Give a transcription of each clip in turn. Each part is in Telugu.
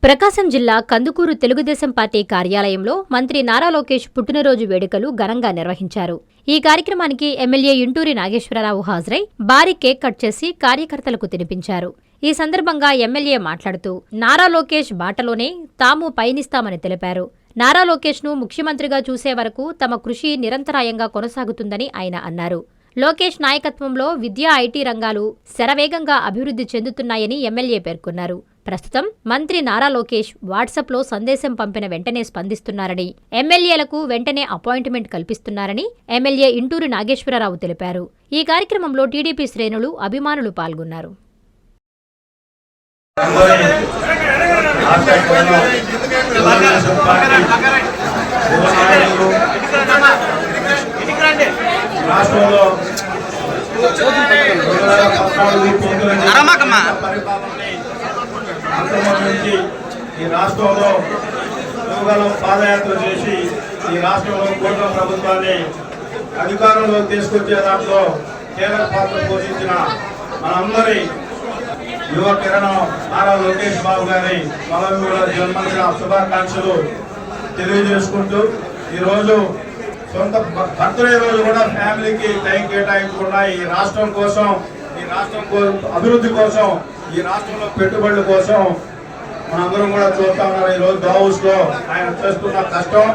ప్రకాశం జిల్లా కందుకూరు తెలుగుదేశం పార్టీ కార్యాలయంలో మంత్రి నారా లోకేష్ పుట్టినరోజు వేడుకలు ఘనంగా నిర్వహించారు. ఈ కార్యక్రమానికి ఎమ్మెల్యే యింటూరి నాగేశ్వరరావు హాజరై భారీ కేక్ కట్ చేసి కార్యకర్తలకు తినిపించారు. ఈ సందర్భంగా ఎమ్మెల్యే మాట్లాడుతూ నారా లోకేష్ బాటలోనే తాము పయనిస్తామని తెలిపారు. నారా లోకేష్ను ముఖ్యమంత్రిగా చూసే వరకు తమ కృషి నిరంతరాయంగా కొనసాగుతుందని ఆయన అన్నారు. లోకేష్ నాయకత్వంలో విద్యా, ఐటీ రంగాలు శరవేగంగా అభివృద్ధి చెందుతున్నాయని ఎమ్మెల్యే పేర్కొన్నారు. ప్రస్తుతం మంత్రి నారా లోకేష్ వాట్సాప్లో సందేశం పంపిన వెంటనే స్పందిస్తున్నారని, ఎమ్మెల్యేలకు వెంటనే అపాయింట్మెంట్ కల్పిస్తున్నారని ఎమ్మెల్యే యింటూరి నాగేశ్వరరావు తెలిపారు. ఈ కార్యక్రమంలో టీడీపీ శ్రేణులు, అభిమానులు పాల్గొన్నారు. ఈ రాష్ట్రంలో యువగలం పాదయాత్ర చేసి ఈ రాష్ట్రంలో కూటమి ప్రభుత్వాన్ని అధికారంలోకి తీసుకొచ్చే దాంట్లో కీలక పాత్ర పోషించిన మనందరి యువ కిరణం నారా లోకేష్ బాబు గారి 43వ జన్మదిన శుభాకాంక్షలు తెలియజేసుకుంటూ ఈరోజు సొంత బర్త్డే రోజు కూడా ఫ్యామిలీకి టైం కేటాయించకుండా ఈ రాష్ట్రం కోసం, ఈ రాష్ట్రం అభివృద్ధి కోసం, ఈ రాష్ట్రంలో పెట్టుబడుల కోసం మనందరం కూడా చూస్తా ఉన్నారు. ఈరోజు దావోస్ లో ఆయన చేస్తున్న కష్టం,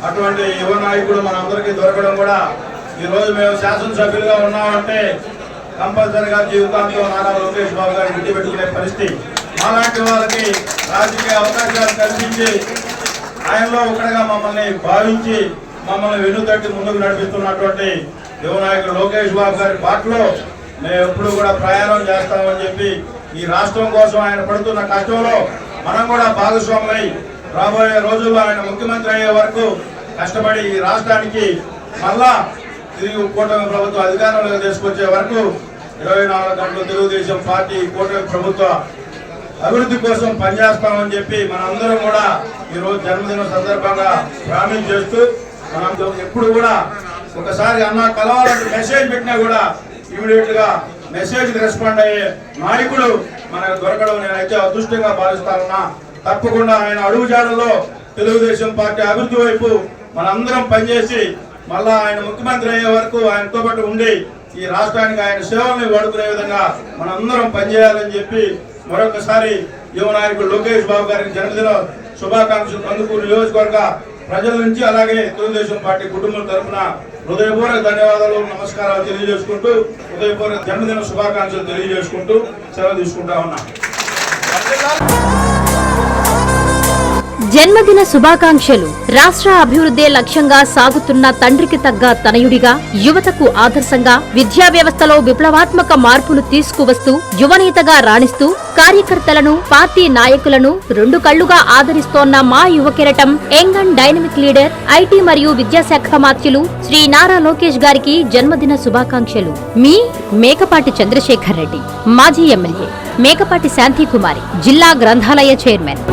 అటువంటి యువ నాయకుడు మనందరికీ దొరకడం కూడా ఈరోజు మేము శాసనసభ్యులుగా ఉన్నామంటే కంపల్సరిగా జీవితాంతం నారా లోకేష్ బాబు గారిని ఇంటి పెట్టుకునే పరిస్థితి. అలాంటి వాళ్ళకి రాజకీయ అవకాశాలు కల్పించి ఆయనలో ఒకటిగా మమ్మల్ని భావించి మమ్మల్ని వెన్నుతట్టి ముందుకు నడిపిస్తున్నటువంటి యువ నాయకుడు లోకేష్ బాబు గారి బాటలో మేము ఎప్పుడు కూడా ప్రయాణం చేస్తామని చెప్పి ఈ రాష్ట్రం కోసం ఆయన పడుతున్న కష్టంలో మనం కూడా భాగస్వాములై రాబోయే రోజుల్లో ఆయన ముఖ్యమంత్రి అయ్యే వరకు కష్టపడి ఈ రాష్ట్రానికి మళ్ళా తిరిగి కూటమి ప్రభుత్వం అధికారంలో తీసుకొచ్చే వరకు 24 గంటలు తెలుగుదేశం పార్టీ కూటమి ప్రభుత్వ అభివృద్ధి కోసం పనిచేస్తామని చెప్పి మనందరం కూడా ఈరోజు జన్మదిన సందర్భంగా ప్రామిస్ చేస్తూ మనం ఎప్పుడు కూడా ఒకసారి అన్న కలవాలంటే మెసేజ్ పెట్టినా కూడా ఇమీడియట్ గా మెసేజ్ రెస్పాండ్ అయ్యే నాయకుడు మనకు దొరకడం నేనైతే అదృష్టంగా భావిస్తానున్నా. తప్పకుండా ఆయన అడుగుజాడల్లో తెలుగుదేశం పార్టీ అభివృద్ధి వైపు మనందరం పనిచేసి మళ్ళా ఆయన ముఖ్యమంత్రి అయ్యే వరకు ఆయనతో పాటు ఉండి ఈ రాష్ట్రానికి ఆయన సేవల్ని వాడుకునే విధంగా మనందరం పనిచేయాలని చెప్పి మరొకసారి యువ నాయకుడు లోకేష్ బాబు గారికి జన్మదిన శుభాకాంక్షలు కందుకూరు నియోజకవర్గ ప్రజల నుంచి అలాగే తెలుగుదేశం పార్టీ కుటుంబం తరఫున హృదయపూర్వక ధన్యవాదాలు, నమస్కారాలు తెలియజేసుకుంటూ హృదయపూర్వక జన్మదిన శుభాకాంక్షలు తెలియజేసుకుంటూ సెలవు తీసుకుంటా ఉన్నా. జన్మదిన శుభాకాంక్షలు. రాష్ట్ర అభివృద్ధే లక్ష్యంగా సాగుతున్న తండ్రికి తగ్గ తనయుడిగా, యువతకు ఆదర్శంగా, విద్యా వ్యవస్థలో విప్లవాత్మక మార్పులు తీసుకువస్తూ యువనేతగా రాణిస్తూ కార్యకర్తలను, పార్టీ నాయకులను రెండు కళ్లుగా ఆదరిస్తోన్న మా యువ కిరటం, young and dynamic leader, IT మరియు విద్యాశాఖ మాత్యులు శ్రీ నారా లోకేష్ గారికి జన్మదిన శుభాకాంక్షలు. మీ మేకపాటి చంద్రశేఖర్ రెడ్డి, మాజీ ఎమ్మెల్యే, మేకపాటి శాంతికుమారి, జిల్లా గ్రంథాలయ చైర్మన్.